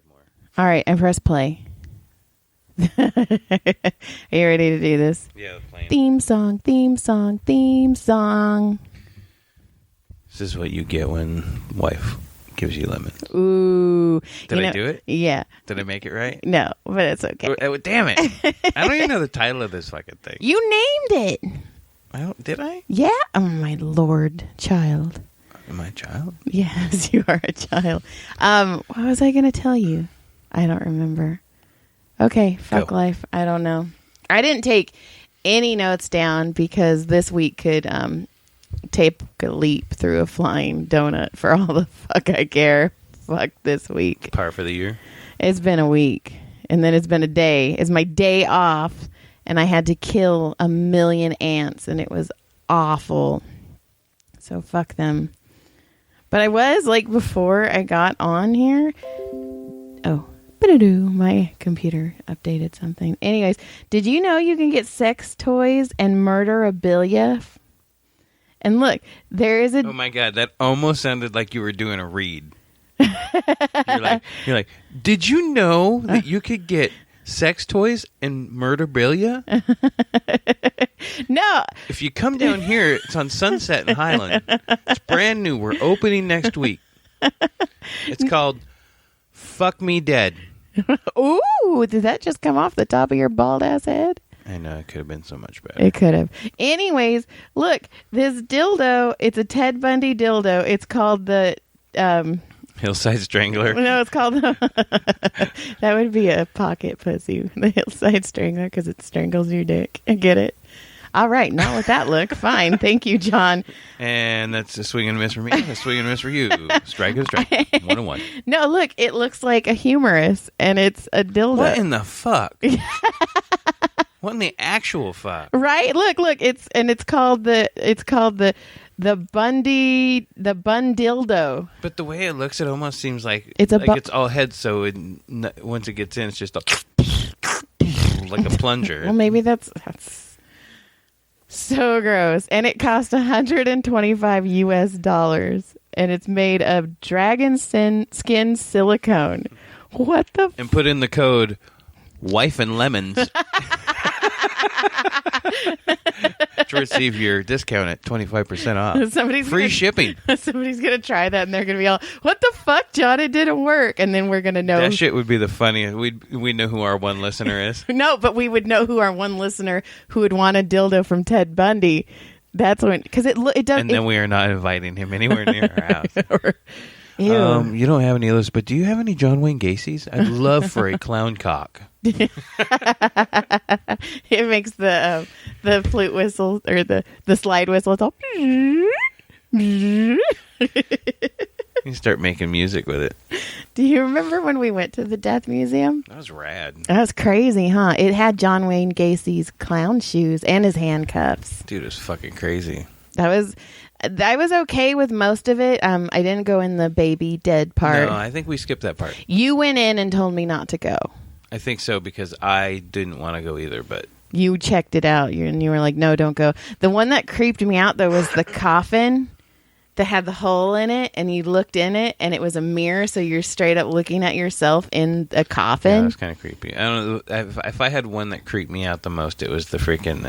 more. All right, I press play. Are you ready to do this? Yeah, playing. Theme song, theme song, theme song. This is what you get when wife gives you lemons. Ooh. Did I do it? Yeah. Did I make it right? No, but it's okay. Oh, damn it. I don't even know the title of this fucking thing. You named it. Did I? Yeah. Oh, my Lord, child. Am I a child? Yes, you are a child. What was I going to tell you? I don't remember. Okay, fuck life. I don't know. I didn't take any notes down because this week could take a leap through a flying donut for all the fuck I care. Fuck this week. Par for the year? It's been a week. And then it's been a day. It's my day off. And I had to kill 1 million ants. And it was awful. So fuck them. But I was, like, before I got on here. Oh. My computer updated something. Anyways, did you know you can get sex toys and murderabilia? And look, there is a... Oh my God, that almost sounded like you were doing a read. You're like, did you know that you could get sex toys and murderabilia? No. If you come down here, it's on Sunset and Highland. It's brand new. We're opening next week. It's called Fuck Me Dead. Ooh, did that just come off the top of your bald ass head? I know, it could have been so much better. It could have. Anyways, look, this dildo, it's a Ted Bundy dildo. It's called the... Hillside Strangler. No, it's called... that would be a pocket pussy. The Hillside Strangler, because it strangles your dick. I get it. All right, not with that look. Fine. Thank you, John. And that's a swing and a miss for me. A swing and a miss for you. Strike is a strike. 1-1. No, look, it looks like a humerus, and it's a dildo. What in the fuck? What in the actual fuck? Right? Look, it's called the Bundy, the Bun dildo. But the way it looks, it almost seems like it's all head. So once it gets in, it's just like a plunger. Well, maybe that's so gross. And it cost $125 and it's made of dragon skin silicone. What the? And put in the code "wife and lemons" to receive your discount at 25% off. Free shipping. Somebody's gonna try that and they're gonna be all, "What the fuck, John? It didn't work." And then we're gonna know that shit would be the funniest. We know who our one listener is. No, but we would know who our one listener who would want a dildo from Ted Bundy. That's when, because it does. And then we are not inviting him anywhere near our house. Ew. You don't have any of those, but do you have any John Wayne Gacy's? I'd love for a clown cock. It makes the flute whistle or the slide whistle. It's all. You start making music with it. Do you remember when we went to the Death Museum? That was rad. That was crazy, huh? It had John Wayne Gacy's clown shoes and his handcuffs. Dude, it was fucking crazy. I was okay with most of it. I didn't go in the baby dead part. No, I think we skipped that part. You went in and told me not to go. I think so, because I didn't want to go either, but... You checked it out, and you were like, no, don't go. The one that creeped me out, though, was the coffin that had the hole in it, and you looked in it, and it was a mirror, so you're straight up looking at yourself in a coffin. Yeah, it was kind of creepy. I don't know. If I had one that creeped me out the most, it was the freaking...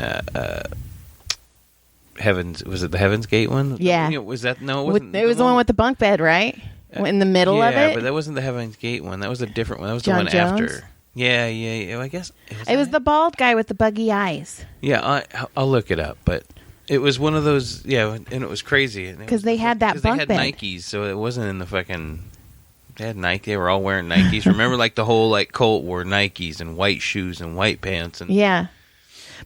Heavens, was it the Heaven's Gate one? Yeah. Was that? No, it wasn't. It was the one with the bunk bed, right? In the middle of it? Yeah, but that wasn't the Heaven's Gate one. That was a different one. That was John the one Jones? after. Yeah. I guess. It was the bald guy with the buggy eyes. Yeah, I'll look it up, but it was one of those, yeah, and it was crazy. Because they had that bunk bed. They had Nikes, so it wasn't in the fucking... They had Nike. They were all wearing Nikes. Remember, like, the whole, like, cult wore Nikes and white shoes and white pants. And yeah.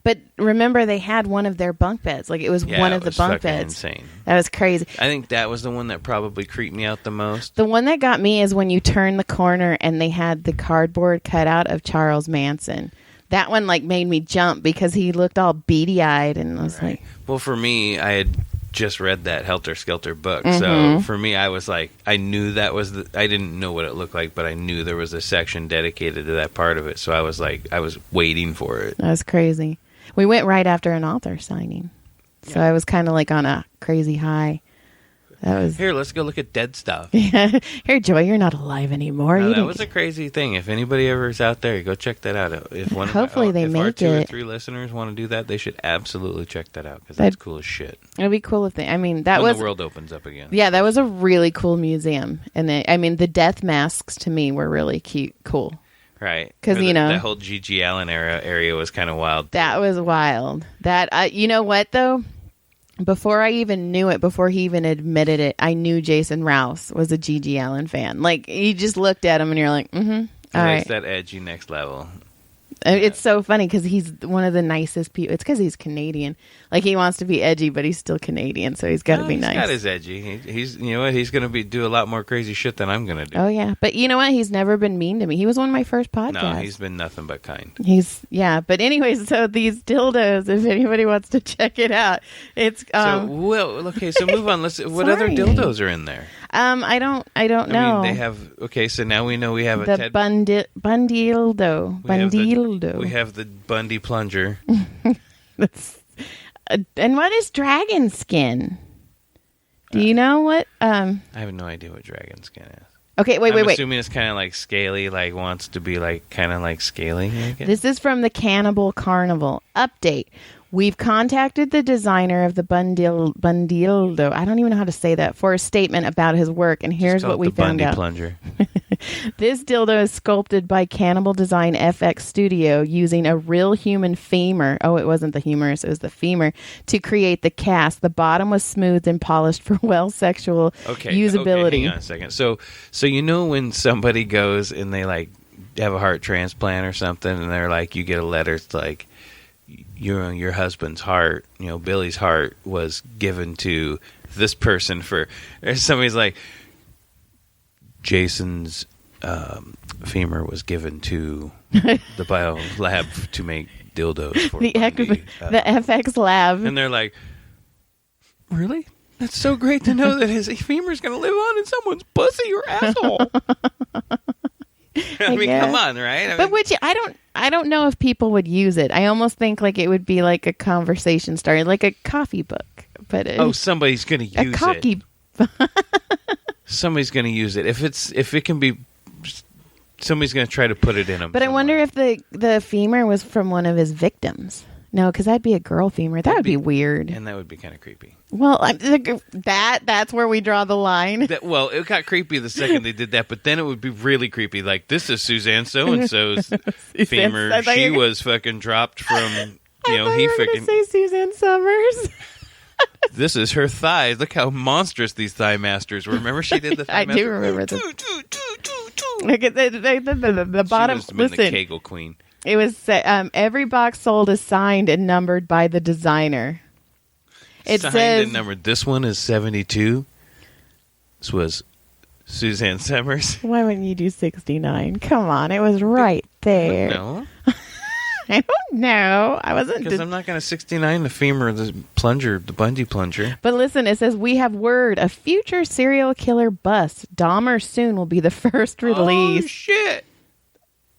But remember, they had one of their bunk beds. Like, it was one of the bunk beds. Insane. That was crazy. I think that was the one that probably creeped me out the most. The one that got me is when you turn the corner and they had the cardboard cutout of Charles Manson. That one, like, made me jump because he looked all beady-eyed, and I was like... Well, for me, I had just read that Helter Skelter book. So for me, I was like, I knew that was I didn't know what it looked like, but I knew there was a section dedicated to that part of it. So I was like, I was waiting for it. That was crazy. We went right after an author signing. So I was kind of like on a crazy high. That was Here, let's go look at dead stuff. Here, Joy, you're not alive anymore. No, that was a crazy thing. If anybody ever is out there, go check that out. If Hopefully they if make our 2 it. or 3 listeners want to do that, they should absolutely check that out because that's cool as shit. It'd be cool if I mean, that when was the world opens up again. Yeah, that was a really cool museum, and the death masks to me were really cool. Right, because that whole G.G. Allen area was kind of wild. That was wild. That you know what though. Before I even knew it, before he even admitted it, I knew Jason Rouse was a G.G. Allen fan. Like, you just looked at him and you're like, all right. That edgy next level. It's so funny because he's one of the nicest people. It's because he's Canadian. Like, he wants to be edgy, but he's still Canadian, so he's got to be nice. He's got his edgy. He's you know what? He's going to do a lot more crazy shit than I'm going to do. Oh, yeah. But you know what? He's never been mean to me. He was one of my first podcasts. No, he's been nothing but kind. But anyways, so these dildos, if anybody wants to check it out, it's... so move on. What other dildos are in there? I don't know. I mean, they have... Okay, so now we know we have a the Ted... Bundildo. We have the Bundy plunger. And what is dragon skin? Do you know what? I have no idea what dragon skin is. Okay, wait. I'm assuming it's kind of like scaly, like wants to be like kind of like scaly. This is from the Cannibal Carnival update. We've contacted the designer of the Bundildo. I don't even know how to say that, for a statement about his work, and here's what we found out. Plunger. This dildo is sculpted by Cannibal Design FX Studio using a real human femur. Oh, it wasn't the humerus, it was the femur, to create the cast. The bottom was smoothed and polished for sexual usability. Okay, hang on a second. So you know when somebody goes and they like have a heart transplant or something, and they're like, you get a letter, it's like, your husband's heart, Billy's heart was given to this person for. Somebody's like, Jason's femur was given to the bio lab to make dildos for the FX lab, and they're like, really? That's so great to know that his femur's going to live on in someone's pussy or asshole. I mean, come on, right? I don't know if people would use it. I almost think like it would be like a conversation starter, like a coffee book. But somebody's going to use it. Somebody's going to use it. If it can be, somebody's going to try to put it in them. But somewhere. I wonder if the femur was from one of his victims. No, because that'd be a girl femur. That would be weird. And that would be kind of creepy. Well, that's where we draw the line. It got creepy the second they did that, but then it would be really creepy. Like, this is Suzanne so-and-so's femur. She was fucking dropped from, he freaking... say Suzanne Summers. This is her thighs. Look how monstrous these thigh masters were. Remember she did the thigh master? I do remember this. Look at the bottom. She must have been the Kegel queen. It was every box sold is signed and numbered by the designer. It signed says, and numbered. This one is 72. This was Suzanne Summers. Why wouldn't you do 69? Come on, it was right there. No. I don't know. I wasn't. Because I'm not going to 69 the femur of the plunger, the Bundy plunger. But listen, it says, we have word, a future serial killer bust. Dahmer soon will be the first release. Oh, shit.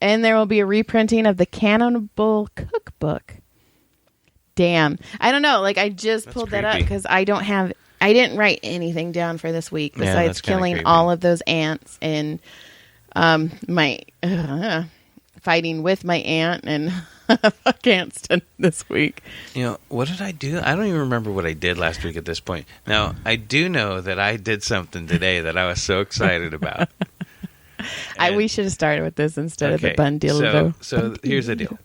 And there will be a reprinting of the Cannibal Cookbook. Damn. I don't know. Like, I just pulled that up because I didn't write anything down for this week besides killing all of those ants and my fighting with my aunt and fuck ants this week. What did I do? I don't even remember what I did last week at this point. Now, I do know that I did something today that I was so excited about. We should have started with this instead of the Bundildo. So here's the deal.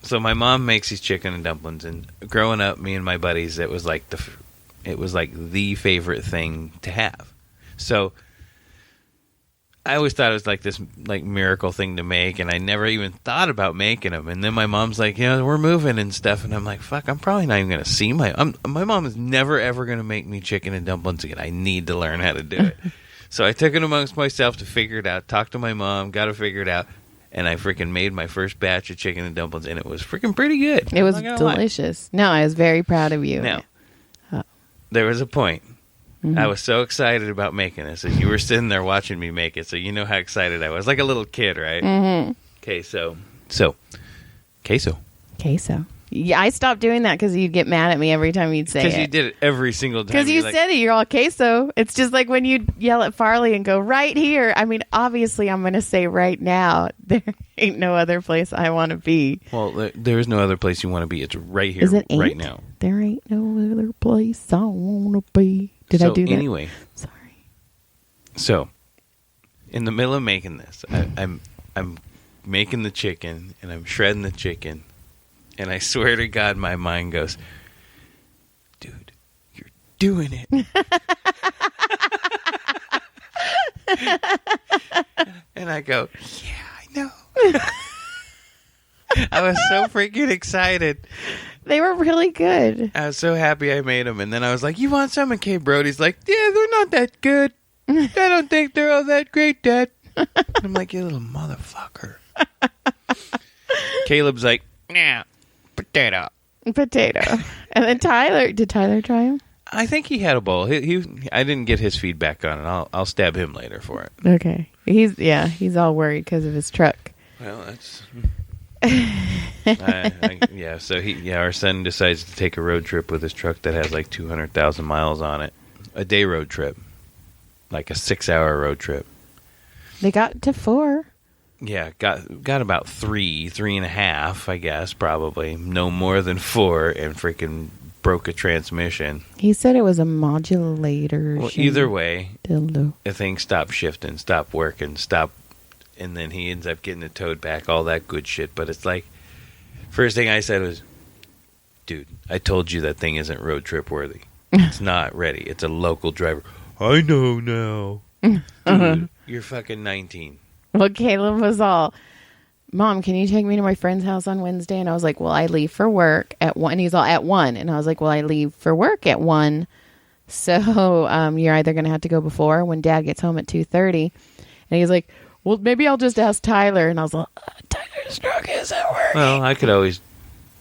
So my mom makes these chicken and dumplings, and growing up, me and my buddies, it was like the favorite thing to have. So I always thought it was like this like miracle thing to make, and I never even thought about making them. And then my mom's like, we're moving and stuff, and I'm like, fuck, I'm probably not even gonna see my mom is never ever gonna make me chicken and dumplings again. I need to learn how to do it. So I took it amongst myself to figure it out, talked to my mom, got to figure it out, and I freaking made my first batch of chicken and dumplings, and it was freaking pretty good. It was delicious. No, I was very proud of you. Now, there was a point. Mm-hmm. I was so excited about making this, and you were sitting there watching me make it, so you know how excited I was. Like a little kid, right? Mm-hmm. Okay, so queso. Yeah, I stopped doing that because you'd get mad at me every time you'd say it. Because you did it every single time. Because you said it, you're all queso. It's just like when you yell at Farley and go, right here. I mean, obviously, I'm going to say right now, there ain't no other place I want to be. Well, there is no other place you want to be. It's right here, right now. There ain't no other place I want to be. Did I do that? Anyway. Sorry. So, in the middle of making this, I'm making the chicken, and I'm shredding the chicken. And I swear to God, my mind goes, dude, you're doing it. And I go, yeah, I know. I was so freaking excited. They were really good. I was so happy I made them. And then I was like, you want some? And Kay Brody's like, yeah, they're not that good. I don't think they're all that great, Dad. And I'm like, you little motherfucker. Caleb's like, nah. Potato. And then Tyler, did Tyler try him? I think he had a bowl. I didn't get his feedback on it. I'll stab him later for it. Okay. He's all worried because of his truck. Well, that's so our son decides to take a road trip with his truck that has like 200,000 miles on it. A day road trip. Like a 6-hour road trip. They got to 4. Yeah, got about 3.5, I guess, probably. No more than 4, and freaking broke a transmission. He said it was a modulator. Well, either way, dildo. The thing stopped shifting, stopped working, and then he ends up getting it towed back, all that good shit. But it's like, first thing I said was, dude, I told you that thing isn't road trip worthy. It's not ready. It's a local driver. I know now. Dude, you're fucking 19. Well, Caleb was all, Mom, can you take me to my friend's house on Wednesday? And I was like, well, I leave for work at 1. And he's all, at 1. And I was like, well, I leave for work at 1. So you're either going to have to go before when Dad gets home at 2:30. And he's like, well, maybe I'll just ask Tyler. And I was like, Tyler's truck isn't working. Well, I could always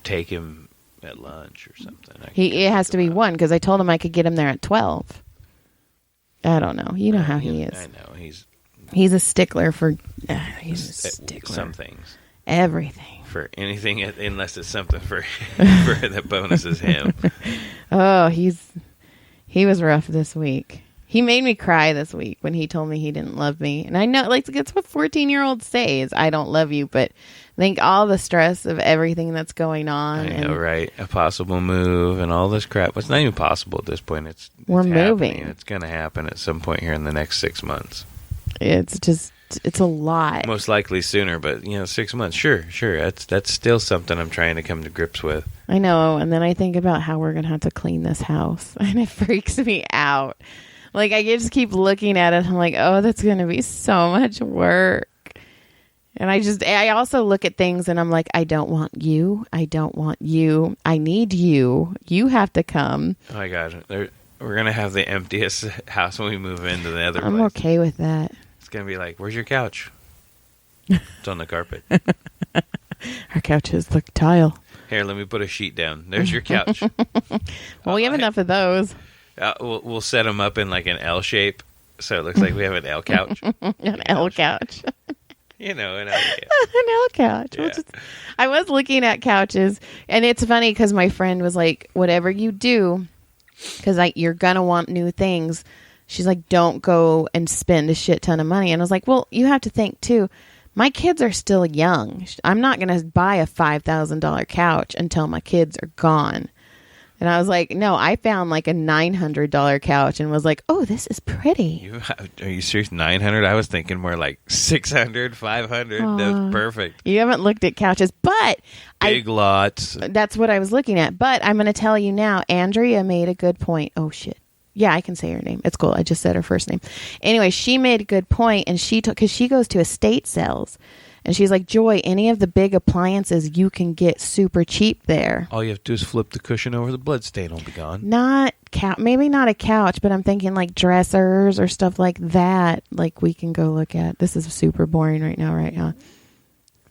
take him at lunch or something. It has to be 1 because I told him I could get him there at 12. I don't know. You know how he is. I know. He's a stickler for some things. Everything. For anything, unless it's something for that bonuses him. Oh, he was rough this week. He made me cry this week when he told me he didn't love me. And I know, like, that's what 14-year-olds say is, I don't love you. But I think all the stress of everything that's going on. I know, right? A possible move and all this crap. It's not even possible at this point. We're moving. Happening. It's going to happen at some point here in the next 6 months. It's a lot. Most likely sooner, but 6 months. Sure. That's still something I'm trying to come to grips with. I know, and then I think about how we're gonna have to clean this house, and it freaks me out. Like I just keep looking at it. I'm like, oh, that's gonna be so much work. And I also look at things, and I'm like, I don't want you. I don't want you. I need you. You have to come. Oh my God, we're gonna have the emptiest house when we move into the other place. I'm okay with that. It's going to be like, where's your couch? It's on the carpet. Our couches look tile. Here, let me put a sheet down. There's your couch. Well, we have enough of those. We'll set them up in like an L shape, so it looks like we have an L couch. An L couch. An L couch. An L couch. Yeah. I was looking at couches, and it's funny because my friend was like, whatever you do, because you're going to want new things. She's like, don't go and spend a shit ton of money. And I was like, well, you have to think, too. My kids are still young. I'm not going to buy a $5,000 couch until my kids are gone. And I was like, no, I found like a $900 couch and was like, oh, this is pretty. Are you serious? 900? I was thinking more like 600, 500. That's perfect. You haven't looked at couches, but Big lots. That's what I was looking at. But I'm going to tell you now, Andrea made a good point. Oh, shit. Yeah, I can say her name. It's cool. I just said her first name. Anyway, she made a good point, and because she goes to estate sales, and she's like, Joy, any of the big appliances you can get super cheap there. All you have to do is flip the cushion over, the blood stain will be gone. Maybe not a couch, but I'm thinking like dressers or stuff like that. Like we can go look at. This is super boring right now, right? Huh?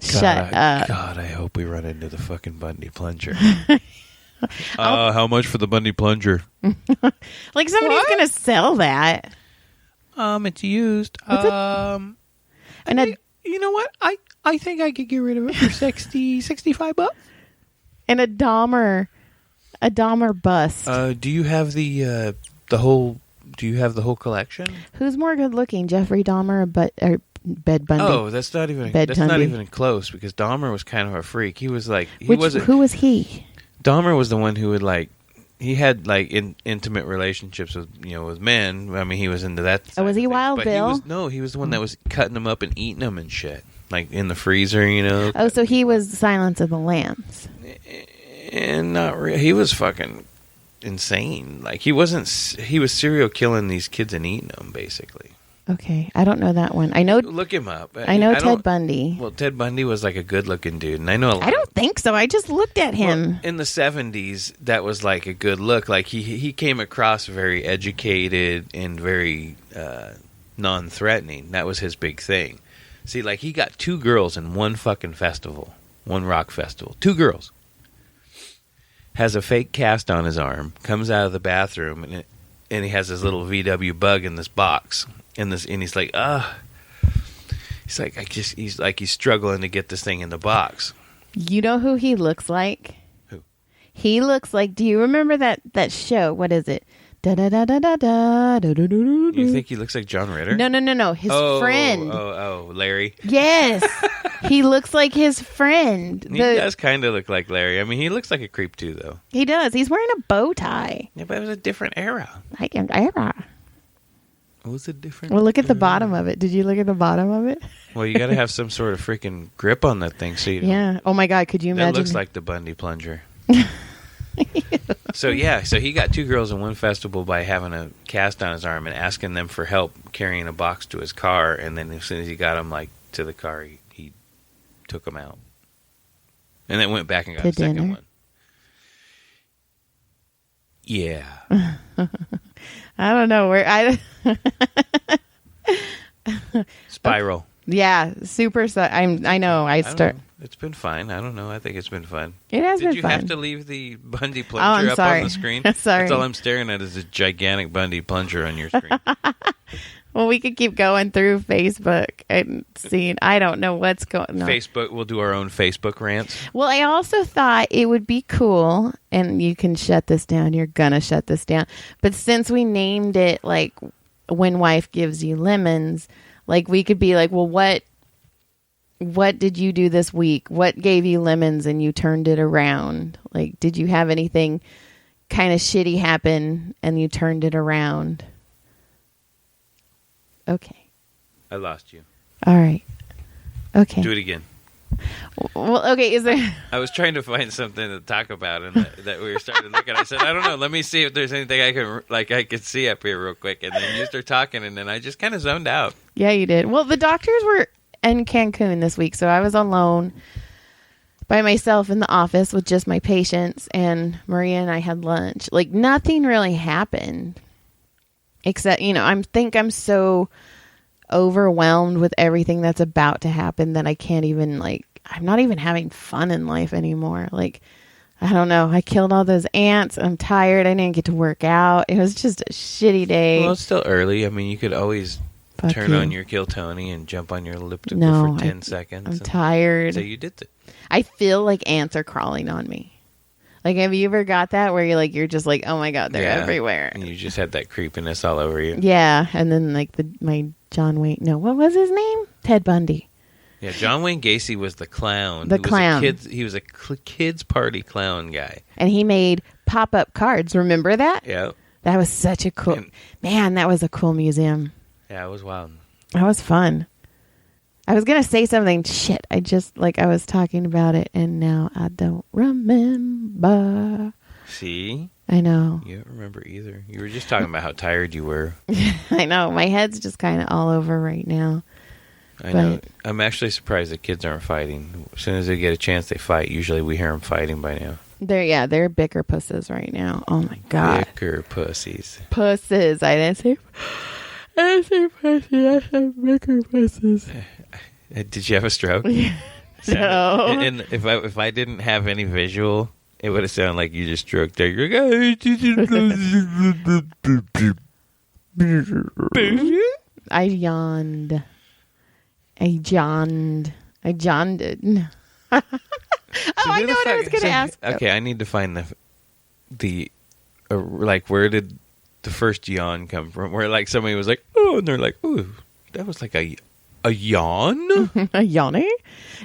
Shut up. God, I hope we run into the fucking Bundy plunger. How much for the Bundy plunger? Like somebody's going to sell that. It's used. You know what? I think I could get rid of it for $65. And a Dahmer bust. Do you have the whole? Do you have the whole collection? Who's more good looking, Jeffrey Dahmer or Bed Bundy? Oh, that's not even close because Dahmer was kind of a freak. He was like who was he? Dahmer was the one who would like. He had like intimate relationships with men. I mean, he was into that. Oh, was he Wild Bill? He was the one that was cutting them up and eating them and shit, like in the freezer. Oh, so he was Silence of the Lambs. And not really. He was fucking insane. Like he was serial killing these kids and eating them, basically. Okay, I don't know that one. I know. Look him up. I know Ted Bundy. Well, Ted Bundy was like a good-looking dude, and I know. I don't think so. I just looked at him. Well, in the 70s, that was like a good look. Like he came across very educated and very non-threatening. That was his big thing. See, like he got 2 girls in one fucking festival, one rock festival. 2 girls. Has a fake cast on his arm. Comes out of the bathroom and he has this little VW bug in this box. And he's like, he's struggling to get this thing in the box. You know who he looks like? Who? He looks like. Do you remember that show? What is it? Da da da da da da da da da. You think he looks like John Ritter? No. His friend. Oh, Larry. Yes, he looks like his friend. He does kind of look like Larry. I mean, he looks like a creep too, though. He does. He's wearing a bow tie. Yeah, but it was a different era. It was a different. Well, look at the bottom of it. Did you look at the bottom of it? Well, you got to have some sort of freaking grip on that thing, so you don't. Yeah. Oh my God, could you imagine? That looks like the Bundy plunger. So he got 2 girls in one festival by having a cast on his arm and asking them for help carrying a box to his car, and then as soon as he got them like to the car, he took them out, and then went back and got a second one. Yeah. I don't know where Spiral. Yeah, super. I know. It's been fine. I don't know. I think it's been fun. It has been fun. Did you have to leave the Bundy plunger up on the screen? Sorry. That's all I'm staring at is a gigantic Bundy plunger on your screen. Well, we could keep going through Facebook and seeing. I don't know what's going on. Facebook. We'll do our own Facebook rants. Well, I also thought it would be cool, and you can shut this down. You're gonna shut this down. But since we named it like When Wife Gives You Lemons, like we could be like, well, what did you do this week? What gave you lemons and you turned it around? Like, did you have anything kind of shitty happen and you turned it around? Okay. I lost you. All right. Okay. Do it again. Well, okay. Is there? I was trying to find something to talk about, and that we were starting to look at. I said, I don't know. Let me see if there's anything I could see up here real quick. And then you start talking, and then I just kind of zoned out. Yeah, you did. Well, the doctors were in Cancun this week, so I was alone by myself in the office with just my patients, and Maria and I had lunch. Like nothing really happened. Except, I'm so overwhelmed with everything that's about to happen that I can't even, I'm not even having fun in life anymore. Like, I don't know. I killed all those ants. I'm tired. I didn't get to work out. It was just a shitty day. Well, it's still early. I mean, you could always turn on your Kill Tony and jump on your elliptical for 10 seconds. I'm tired. So you did it. I feel like ants are crawling on me. Like, have you ever got that where you're just like, oh my God, they're everywhere. And you just had that creepiness all over you. Yeah. And then my John Wayne, what was his name? Ted Bundy. Yeah. John Wayne Gacy was the clown. He was a kids party clown guy. And he made pop-up cards. Remember that? Yeah. That was such a cool, that was a cool museum. Yeah. It was wild. That was fun. I was going to say something. Shit. I was talking about it and now I don't remember. See? I know. You don't remember either. You were just talking about how tired you were. I know. My head's just kind of all over right now. I know. I'm actually surprised the kids aren't fighting. As soon as they get a chance, they fight. Usually we hear them fighting by now. They're bicker pusses right now. Oh my God. Bicker pussies. Pusses. I didn't say pussy. I said bicker pusses. Did you have a stroke? No. And if I didn't have any visual, it would have sounded like you just stroked there. You're I yawned. I I know what I was going to ask. Okay, I need to find the like, where did the first yawn come from? Where like somebody was like, oh, and they're like, ooh, that was like a yawn? A yawning?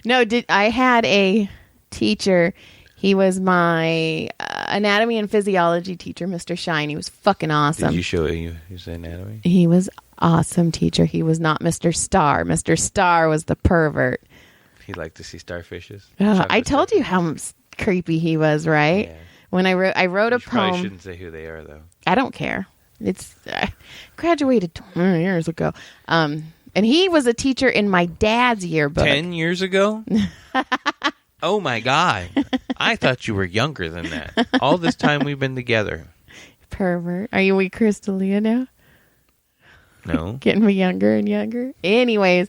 No, I had a teacher. He was my anatomy and physiology teacher, Mr. Shine. He was fucking awesome. Did you show his anatomy? He was awesome teacher. He was not Mr. Star. Mr. Star was the pervert. He liked to see starfishes. I told you how creepy he was, right? Yeah. When I wrote a poem. Probably shouldn't say who they are, though. I don't care. It's graduated 20 years ago. And he was a teacher in my dad's yearbook. 10 years ago? Oh, my God. I thought you were younger than that. All this time we've been together. Pervert. Are you with Crystalia now? No. Getting me younger and younger. Anyways,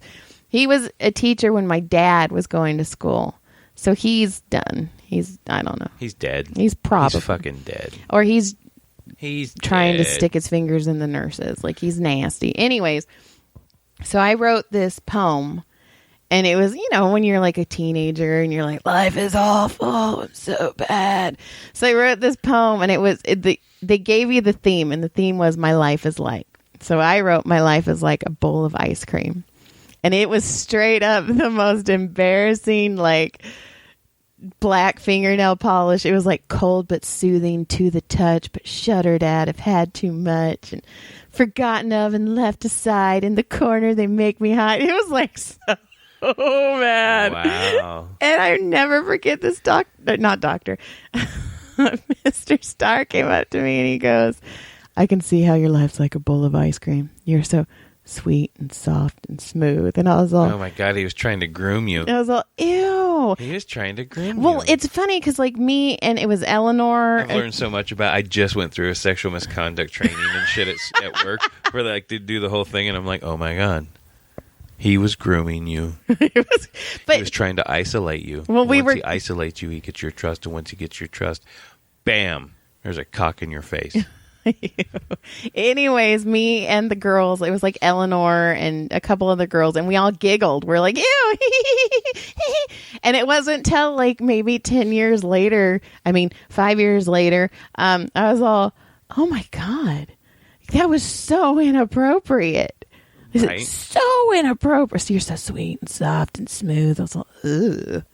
he was a teacher when my dad was going to school. So he's done. I don't know. He's dead. He's probably. He's fucking dead. Or he's trying dead. to stick his fingers in the nurses. Like, he's nasty. Anyways, so I wrote this poem, and it was, when you're like a teenager and you're like, life is awful, I'm so bad. So I wrote this poem, and they gave you the theme, and the theme was my life is like. So I wrote my life is like a bowl of ice cream. And it was straight up the most embarrassing, like, black fingernail polish. It was like cold but soothing to the touch, but shuddered at if had too much, and forgotten of and left aside in the corner they make me hide. It was like so bad. Wow. And I never forget this Mr. Starr came up to me and he goes, I can see how your life's like a bowl of ice cream. You're so sweet and soft and smooth. And I was all, oh my God, he was trying to groom you. I was all, ew. He was trying to groom you. Well, it's funny because like me and it was Eleanor. I've learned so much about. I just went through a sexual misconduct training and shit at work where they like did do the whole thing, and I'm like, oh my God, he was grooming you. He was trying to isolate you. Well, once he isolates you, he gets your trust, and once he gets your trust, bam, there's a cock in your face. Anyways, me and the girls, it was like Eleanor and a couple other girls, and we all giggled. We're like, ew. And it wasn't till like maybe 5 years later, I was all, oh my God, that was so inappropriate. Right? So inappropriate. So you're so sweet and soft and smooth. I was all, ugh.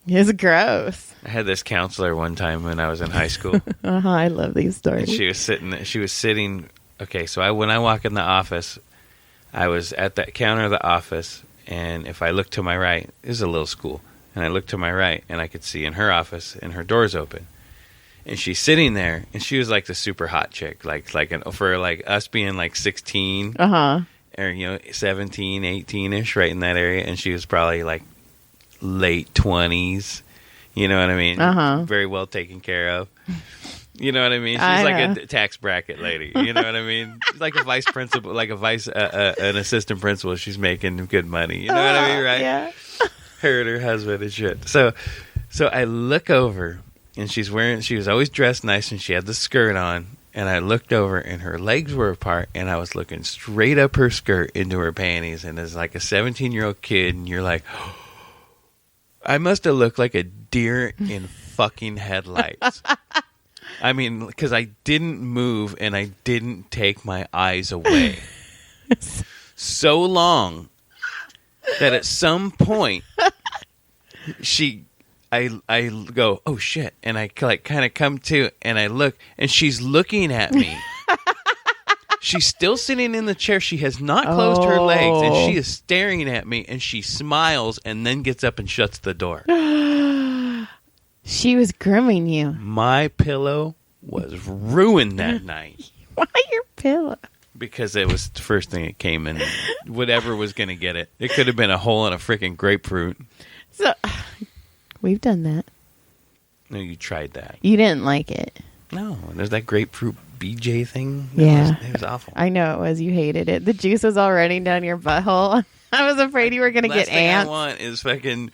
It's gross. I had this counselor one time when I was in high school. I love these stories. And she was sitting. Okay, so when I walk in the office, I was at that counter of the office, and if I look to my right, this is a little school, and I look to my right, and I could see in her office, and her door's open, and she's sitting there, and she was like the super hot chick, for like us being like 16, or 17, 18ish, right in that area, and she was probably like late 20s, you know what I mean? Very well taken care of. You know what I mean? She's like a tax bracket lady. You know what I mean? She's like a vice principal, like an assistant principal. She's making good money. You know what I mean, right? Yeah. Her and her husband and shit. So I look over, and she was always dressed nice, and she had the skirt on. And I looked over, and her legs were apart, and I was looking straight up her skirt into her panties. And as like a 17-year-old kid, and you're like, I must have looked like a deer in fucking headlights. I mean, because I didn't move and I didn't take my eyes away so long that at some point I go, oh shit, and I like kind of come to and I look, and she's looking at me. She's still sitting in the chair. She has not closed her legs, and she is staring at me, and she smiles and then gets up and shuts the door. She was grooming you. My pillow was ruined that night. Why your pillow? Because it was the first thing that came in. Whatever was going to get it. It could have been a hole in a freaking grapefruit. So, we've done that. No, you tried that. You didn't like it. No, there's that grapefruit BJ thing. Yeah. It was awful. I know it was. You hated it. The juice was already down your butthole. I was afraid you were going to get ants. Last thing I want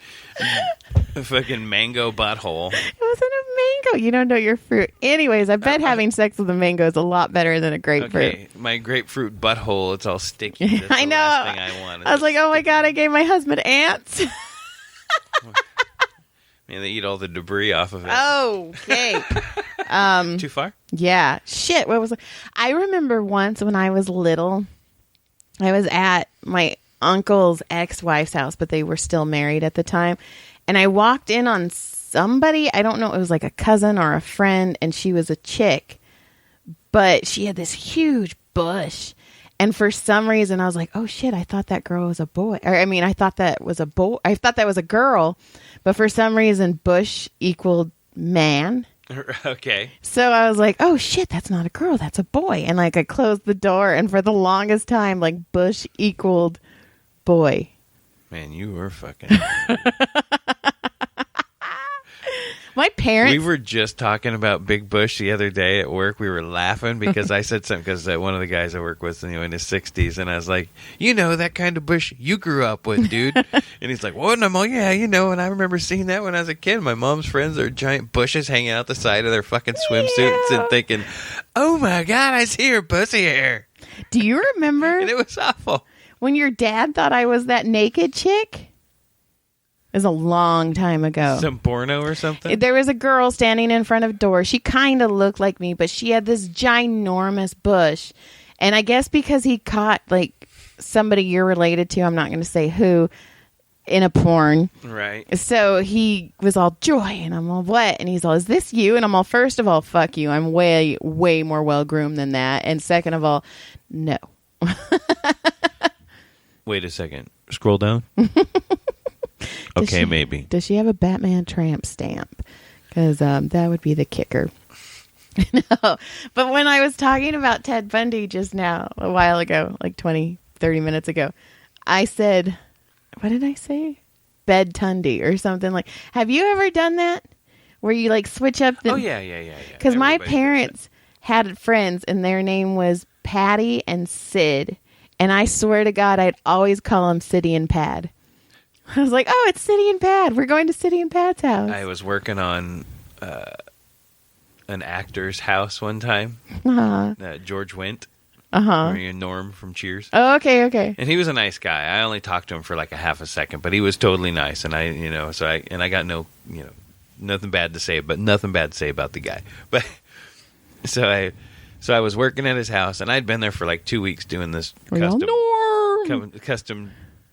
is fucking mango butthole. It wasn't a mango. You don't know your fruit. Anyways, I bet having sex with a mango is a lot better than a grapefruit. Okay, my grapefruit butthole, it's all sticky. That's I know. The last thing I want. I was like, oh my God, I gave my husband ants. And they eat all the debris off of it. Oh, okay. Too far? Yeah. Shit. What was it? I remember once when I was little, I was at my uncle's ex-wife's house, but they were still married at the time. And I walked in on somebody. I don't know. It was like a cousin or a friend. And she was a chick. But she had this huge bush. And for some reason, I was like, oh, shit, I thought that girl was a boy. Or, I mean, I thought that was a boy. I thought that was a girl. But for some reason, bush equaled man. Okay. So I was like, oh, shit, that's not a girl. That's a boy. And, like, I closed the door. And for the longest time, like, bush equaled boy. Man, you were fucking... My parents... We were just talking about Big Bush the other day at work. We were laughing because I said something, because one of the guys I work with, in his 60s, and I was like, that kind of bush you grew up with, dude. And he's like, what? And I'm like, yeah, and I remember seeing that when I was a kid. My mom's friends, their giant bushes hanging out the side of their fucking swimsuits and thinking, oh my God, I see her pussy hair. Do you remember? And it was awful. When your dad thought I was that naked chick? It was a long time ago. Some porno or something? There was a girl standing in front of a door. She kind of looked like me, but she had this ginormous bush. And I guess because he caught, like, somebody you're related to, I'm not going to say who, in a porn. Right. So he was all joy, and I'm all, what? And he's all, is this you? And I'm all, first of all, fuck you. I'm way, way more well-groomed than that. And second of all, no. Wait a second. Scroll down. Okay, maybe. Does she have a Batman tramp stamp? Because that would be the kicker. No. But when I was talking about Ted Bundy just now, a while ago, like 20, 30 minutes ago, I said, what did I say? Bed Tundy or something like. Have you ever done that? Where you like switch up the... Oh, yeah. Because my parents had friends and their name was Patty and Sid. And I swear to God, I'd always call them City and Pad. I was like, oh, it's City and Pad. We're going to City and Pad's house. I was working on an actor's house one time. George Wendt. Norm from Cheers. Oh, okay. And he was a nice guy. I only talked to him for like a half a second, but he was totally nice. And I got nothing bad to say about the guy. But so I was working at his house, and I'd been there for like 2 weeks doing this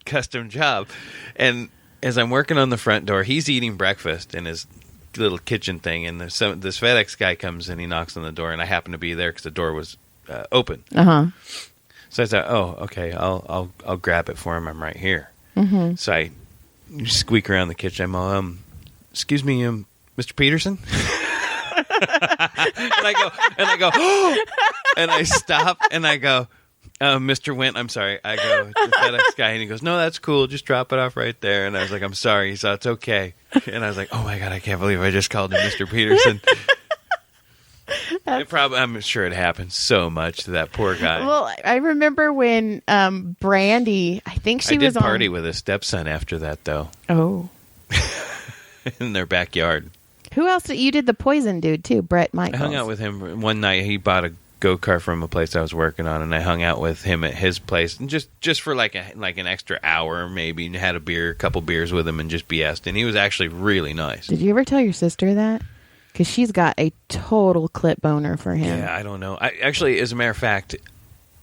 custom job. And as I'm working on the front door, he's eating breakfast in his little kitchen thing, and this FedEx guy comes and he knocks on the door, and I happen to be there because the door was open. So I thought, oh, okay, I'll grab it for him. I'm right here. So I squeak around the kitchen. I'm all, excuse me, Mr. Peterson. and I go, oh! And I stop and I go, Mr. Wendt, I'm sorry. I go, the FedEx guy, and he goes, no, that's cool. Just drop it off right there. And I was like, I'm sorry. He said, it's okay. And I was like, oh my God, I can't believe I just called him Mr. Peterson. I'm sure it happens so much to that poor guy. Well, I remember when Brandy, I think she was on... I did party with his stepson after that, though. Oh. In their backyard. Who else? You did the Poison dude, too, Bret Michaels. I hung out with him one night. He bought a go-kart from a place I was working on, and I hung out with him at his place, and just for like an extra hour maybe, and had a couple beers with him, and just BS'd. And he was actually really nice. Did you ever tell your sister that? Because she's got a total clip boner for him. Yeah, I don't know. Actually, as a matter of fact,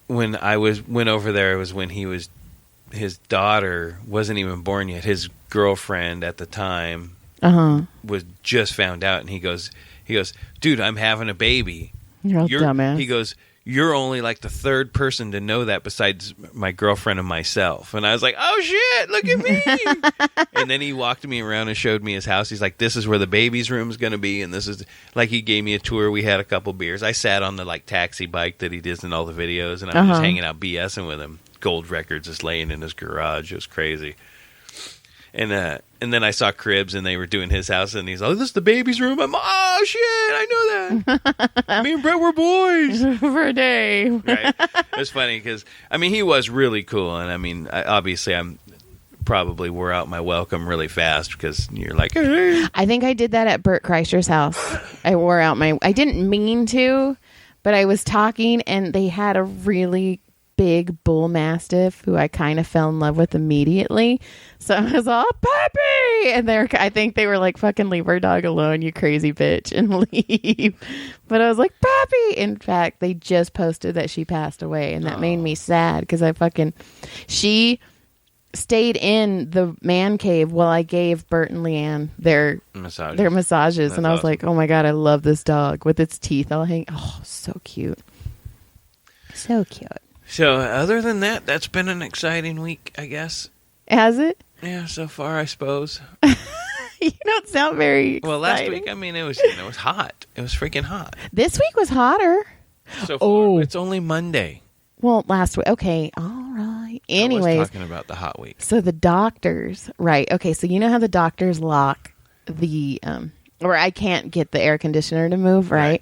when I went over there, it was when his daughter wasn't even born yet. His girlfriend at the time was just found out, and he goes, dude, I'm having a baby. You're dumbass. He goes, you're only like the third person to know that besides my girlfriend and myself. And I was like, oh shit, look at me. And then he walked me around and showed me his house. He's like, this is where the baby's room is going to be. And this is like, he gave me a tour. We had a couple beers. I sat on the like taxi bike that he does in all the videos, and I was just hanging out BSing with him. Gold records just laying in his garage. It was crazy. And then I saw Cribs, and they were doing his house, and he's like, oh, this is the baby's room. I'm, oh, shit, I know that. Me and Bret were boys. For a day. Right? It was funny because, I mean, he was really cool, and I mean, obviously I'm probably wore out my welcome really fast because you're like, hey. I think I did that at Bert Kreischer's house. I didn't mean to, but I was talking, and they had a really big bull mastiff who I kind of fell in love with immediately. So I was all, puppy! And I think they were like, fucking leave our dog alone, you crazy bitch, and leave. But I was like, Pappy. In fact, they just posted that she passed away, and that made me sad because she stayed in the man cave while I gave Bert and Leanne their massages. That's and I was awesome. Like, oh my God, I love this dog with its teeth all hanging. Oh, so cute. So cute. So other than that, that's been an exciting week, I guess. Has it? Yeah, so far, I suppose. You don't sound very exciting. Well, last week, I mean, it was hot. It was freaking hot. This week was hotter. So far, it's only Monday. Well, last week. Okay, all right. Anyways. I was talking about the hot week. So the doctors, right. Okay, so you know how the doctors lock the, or I can't get the air conditioner to move, right?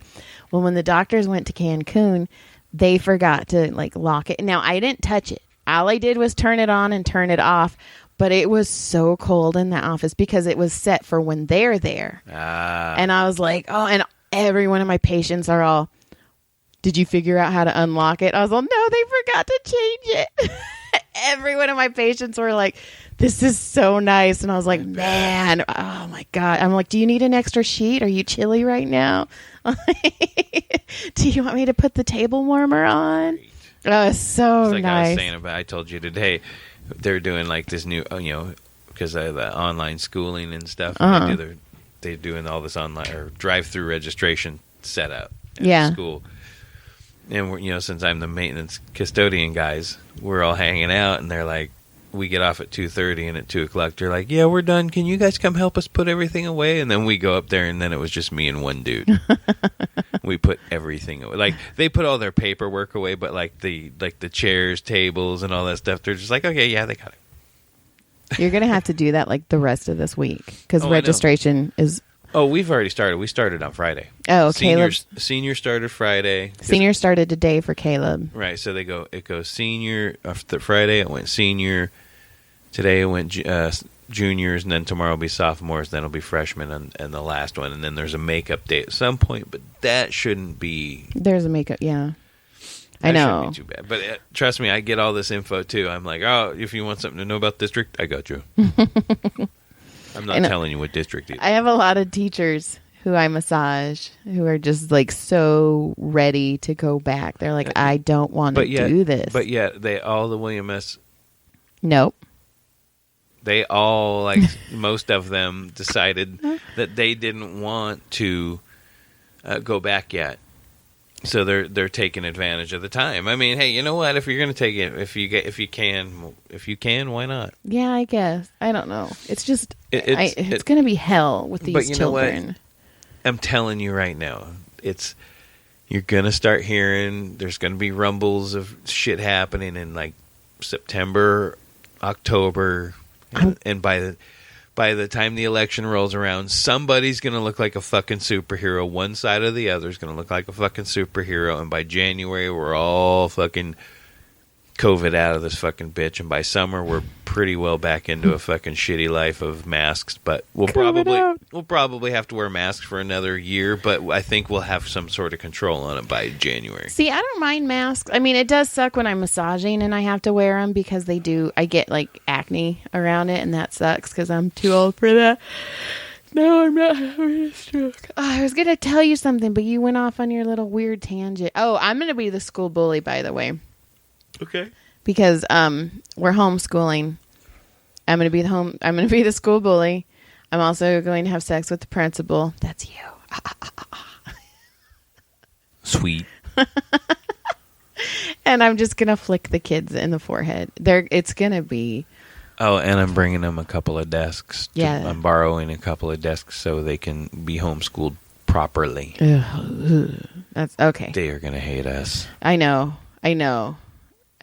Well, when the doctors went to Cancun, they forgot to, like, lock it. Now, I didn't touch it. All I did was turn it on and turn it off. But it was so cold in the office because it was set for when they're there. And I was like, oh, and every one of my patients are all, did you figure out how to unlock it? I was like, no, they forgot to change it. Every one of my patients were like, this is so nice. And I was like, man, oh my God. I'm like, do you need an extra sheet? Are you chilly right now? Do you want me to put the table warmer on? Oh, it's so it's like nice. I was saying I told you today, they're doing like this new, because of the online schooling and stuff. And they're doing all this online or drive-through registration setup at school. And we're, since I'm the maintenance custodian guys, we're all hanging out, and they're like, we get off at 2:30, and at 2:00 they're like, yeah, we're done. Can you guys come help us put everything away? And then we go up there, and then it was just me and one dude. We put everything away. Like, they put all their paperwork away, but like the chairs, tables, and all that stuff, they're just like, okay, yeah, they got it. You're gonna have to do that like the rest of this week because registration is. Oh, we've already started. We started on Friday. Oh, Senior started Friday. Senior started today for Caleb. Right. So it goes senior Friday. It went senior. Today it went juniors, and then tomorrow will be sophomores. Then it'll be freshmen, and the last one, and then there's a makeup day at some point. But that shouldn't be. There's a makeup. Yeah. I know. Shouldn't be too bad. But trust me, I get all this info too. I'm like, oh, if you want something to know about district, I got you. I'm not telling you what district either. I have a lot of teachers who I massage who are just like so ready to go back. They're like, I don't want to do this. But yet, all the William S. Nope. They all, like, most of them decided that they didn't want to go back yet. So they're taking advantage of the time. I mean, hey, you know what? If you're going to take it, if you can, why not? Yeah, I guess. I don't know. It's just it's going to be hell with these children. Know what? I'm telling you right now, you're going to start hearing. There's going to be rumbles of shit happening in like September, October, and by the time the election rolls around, somebody's going to look like a fucking superhero. One side or the other is going to look like a fucking superhero. And by January, we're all fucking COVID out of this fucking bitch. And by summer, we're pretty well back into a fucking shitty life of masks. But we'll probably have to wear masks for another year. But I think we'll have some sort of control on it by January. See, I don't mind masks. I mean, it does suck when I'm massaging and I have to wear them because I get like acne around it, and that sucks because I'm too old for that. No, I'm not having a stroke. Oh, I was going to tell you something, but you went off on your little weird tangent. Oh, I'm going to be the school bully, by the way. Okay. Because we're homeschooling. I'm going to be the school bully. I'm also going to have sex with the principal. That's you. Sweet. And I'm just going to flick the kids in the forehead. It's going to be. Oh, and I'm bringing them a couple of desks. I'm borrowing a couple of desks so they can be homeschooled properly. That's okay. They are going to hate us. I know.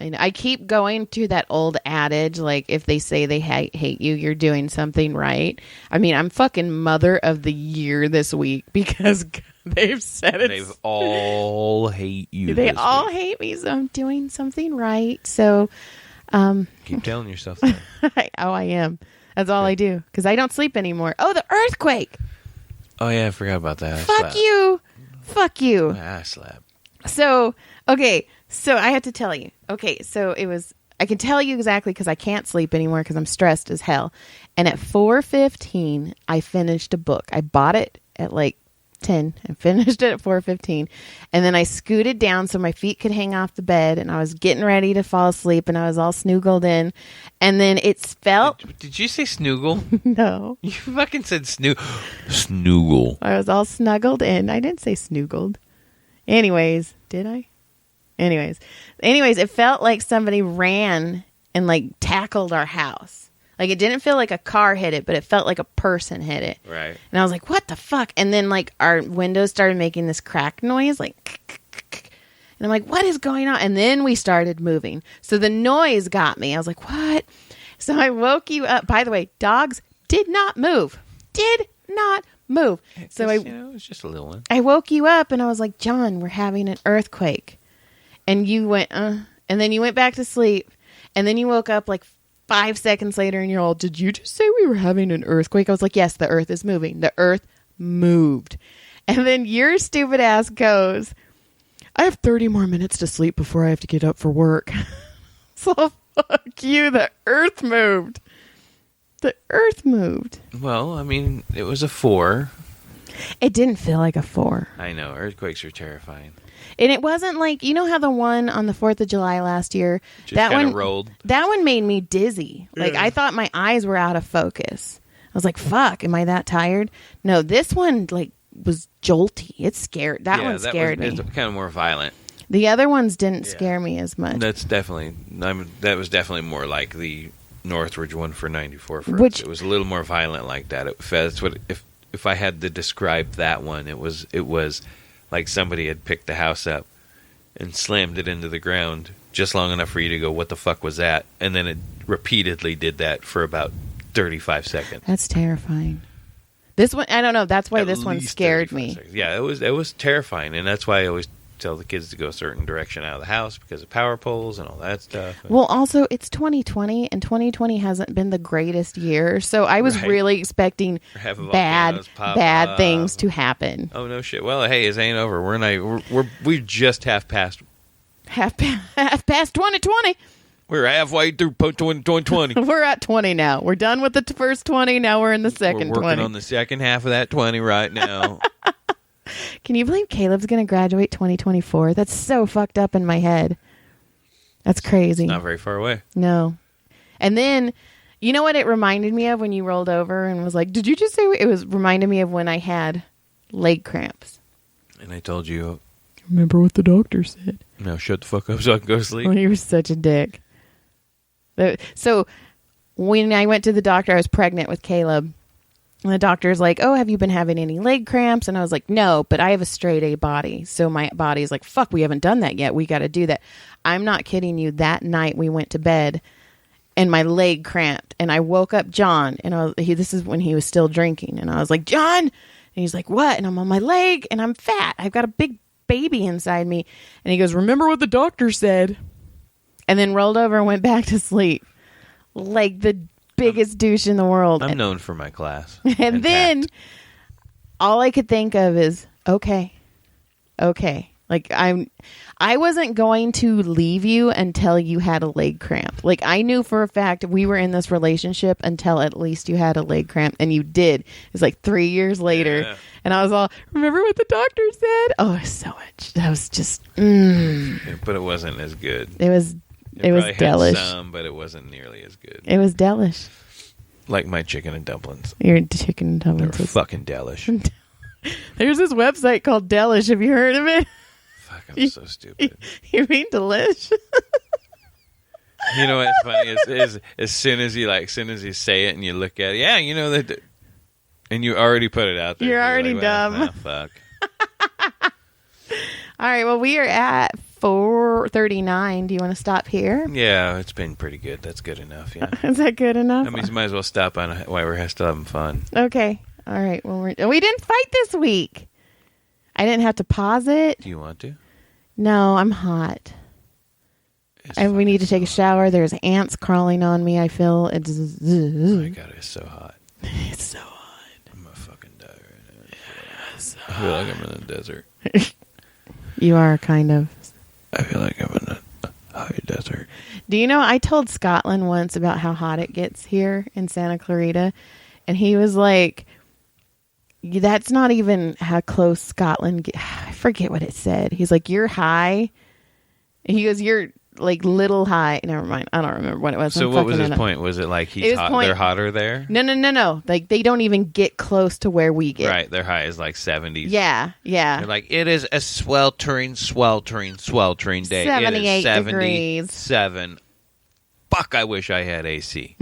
I keep going to that old adage, like, if they say they hate you, you're doing something right. I mean, I'm fucking mother of the year this week because they've said it. They've all hate you. They all hate me, so I'm doing something right. So, keep telling yourself that. I am. That's all I do because I don't sleep anymore. Oh, the earthquake. Oh, yeah, I forgot about that. Fuck you. I slept. So, okay. So I have to tell you. Okay, so it was I can tell you exactly because I can't sleep anymore because I'm stressed as hell. And at 4:15, I finished a book. I bought it at like 10 and finished it at 4:15. And then I scooted down so my feet could hang off the bed. And I was getting ready to fall asleep and I was all snoogled in. And then it felt... Did you say snoogle? No. You fucking said snoogle. I was all snuggled in. I didn't say snoogled. Anyways, did I? Anyways, it felt like somebody ran and like tackled our house. Like it didn't feel like a car hit it, but it felt like a person hit it. Right. And I was like, what the fuck? And then like our windows started making this crack noise, like, and I'm like, what is going on? And then we started moving. So the noise got me. I was like, what? So I woke you up. By the way, dogs did not move. Did not move. So it was just a little one. I woke you up and I was like, John, we're having an earthquake. And you went, and then you went back to sleep. And then you woke up like 5 seconds later and you're all, did you just say we were having an earthquake? I was like, yes, the earth is moving. The earth moved. And then your stupid ass goes, I have 30 more minutes to sleep before I have to get up for work. So fuck you. The earth moved. The earth moved. Well, I mean, it was a 4. It didn't feel like a 4. I know. Earthquakes are terrifying. And it wasn't like, you know how the one on the 4th of July last year, Just that one rolled. That one made me dizzy. Like I thought my eyes were out of focus. I was like, fuck, am I that tired? No, this one like was jolty. It scared. That one scared me. It's kind of more violent. The other ones didn't scare me as much. That was definitely more like the Northridge one for 94 for Which, us. It was a little more violent like that. That's what if I had to describe that one, it was like somebody had picked the house up and slammed it into the ground just long enough for you to go, what the fuck was that? And then it repeatedly did that for about 35 seconds. That's terrifying. This one, I don't know. That's why this one scared me. Seconds. Yeah, it was terrifying. And that's why I always tell the kids to go a certain direction out of the house because of power poles and all that stuff. Well, also, it's 2020, and 2020 hasn't been the greatest year. So I was really expecting bad things to happen. Oh, no shit. Well, hey, it ain't over. We're just half past 2020. We're halfway through 2020. We're at 20 now. We're done with the first 20. Now we're in the second 20. We're working on the second half of that 20 right now. Can you believe Caleb's going to graduate 2024? That's so fucked up in my head. That's crazy. It's not very far away. No. And then, you know what it reminded me of when you rolled over and was like, did you just say... It was reminded me of when I had leg cramps. And I told you... Remember what the doctor said. No, shut the fuck up so I can go to sleep. Oh, you were such a dick. So, when I went to the doctor, I was pregnant with Caleb. And the doctor's like, oh, have you been having any leg cramps? And I was like, no, but I have a straight A body. So my body's like, fuck, we haven't done that yet. We got to do that. I'm not kidding you. That night we went to bed and my leg cramped. And I woke up John. And this is when he was still drinking. And I was like, John. And he's like, what? And I'm on my leg and I'm fat. I've got a big baby inside me. And he goes, remember what the doctor said? And then rolled over and went back to sleep. Like the biggest douche in the world. I'm known for my class. And then all I could think of is, okay. Like I wasn't going to leave you until you had a leg cramp. Like I knew for a fact we were in this relationship until at least you had a leg cramp, and you did. It was like 3 years later. Yeah. And I was all, remember what the doctor said? Oh, so much. That was just, Yeah, but it wasn't as good. It was delish. Some, but it wasn't nearly as good. It was delish. Like my chicken and dumplings. Your chicken and dumplings. They were fucking delish. There's this website called Delish. Have you heard of it? Fuck, I'm so stupid. You mean delish? You know what's funny is as soon as you say it and you look at it, yeah, you know that, and you already put it out there. You're already like, dumb. Fuck. All right. Well, we are at 4:39. Do you want to stop here? Yeah, it's been pretty good. That's good enough. Yeah. Is that good enough? I mean, you might as well stop on while we're still having fun. Okay. All right. Well, we didn't fight this week. I didn't have to pause it. Do you want to? No, I'm hot. And we need to take a shower. There's ants crawling on me. I feel it's. Oh my God, it's so hot. It's so hot. I'm gonna fucking die right now. I feel like I'm in a desert. You are kind of. I feel like I'm in a Mojave Desert. Do you know, I told Scotland once about how hot it gets here in Santa Clarita, and he was like, that's not even how close Scotland I forget what it said. He's like, you're high. He goes, you're like little high. Never mind. I don't remember what it was. So what was his point? Was it like they're hotter there? No. Like they don't even get close to where we get. Right. Their high is like 70s. Yeah. They're like, it is a sweltering day. 78 it is degrees. 77. Fuck, I wish I had AC.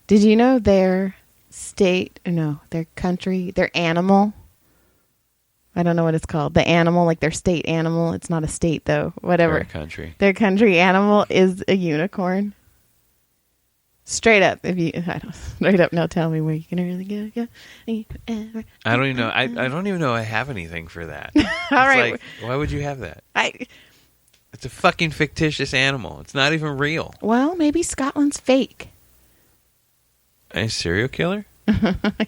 Did you know their country, their animal? I don't know what it's called. The animal, like their state animal. It's not a state though. Whatever. Their country animal is a unicorn. Straight up. Straight up. Now tell me where you can really go. I don't even know. I don't even know I have anything for that. All right. Like, why would you have that? It's a fucking fictitious animal. It's not even real. Well, maybe Scotland's fake. A serial killer?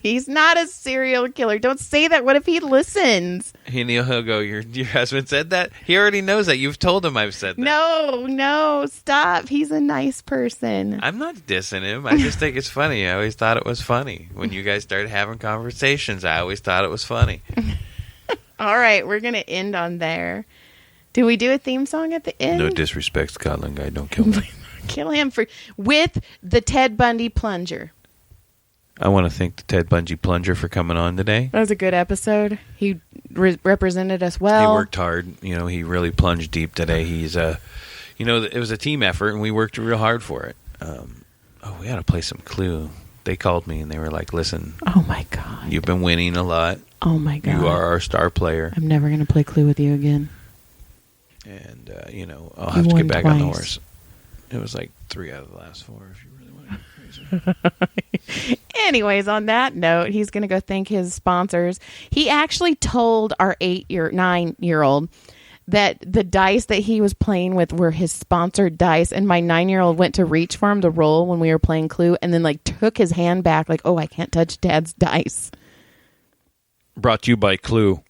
He's not a serial killer. Don't say that. What if he listens? He'll go, your husband said that? He already knows that. You've told him I've said that. No, stop. He's a nice person. I'm not dissing him. I just think it's funny. I always thought it was funny. When you guys started having conversations, I always thought it was funny. All right, we're going to end on there. Do we do a theme song at the end? No disrespect, Scotland guy. Don't kill me. Kill him with the Ted Bundy plunger. I want to thank the Ted Bundy plunger for coming on today. That was a good episode. He represented us well. He worked hard. He really plunged deep today. He's it was a team effort, and we worked real hard for it. We got to play some Clue. They called me, and they were like, listen. Oh, my God. You've been winning a lot. Oh, my God. You are our star player. I'm never going to play Clue with you again. And, I'll have to get back on the horse. It was like 3 out of the last 4, if you really want to go crazy. Anyways, on that note, he's going to go thank his sponsors. He actually told our 9-year-old that the dice that he was playing with were his sponsored dice, and my 9-year-old went to reach for him to roll when we were playing Clue, and then like took his hand back like, oh, I can't touch Dad's dice. Brought to you by Clue.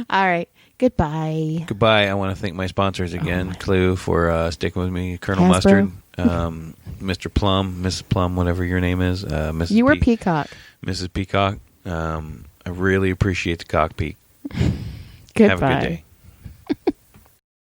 All right. Goodbye. I want to thank my sponsors again. Clue for sticking with me. Colonel Hasbro. Mustard. Mr. Plum, Mrs. Plum, whatever your name is. Mrs. You were Peacock. Mrs. Peacock. I really appreciate the cock peak. Goodbye. Have a good day.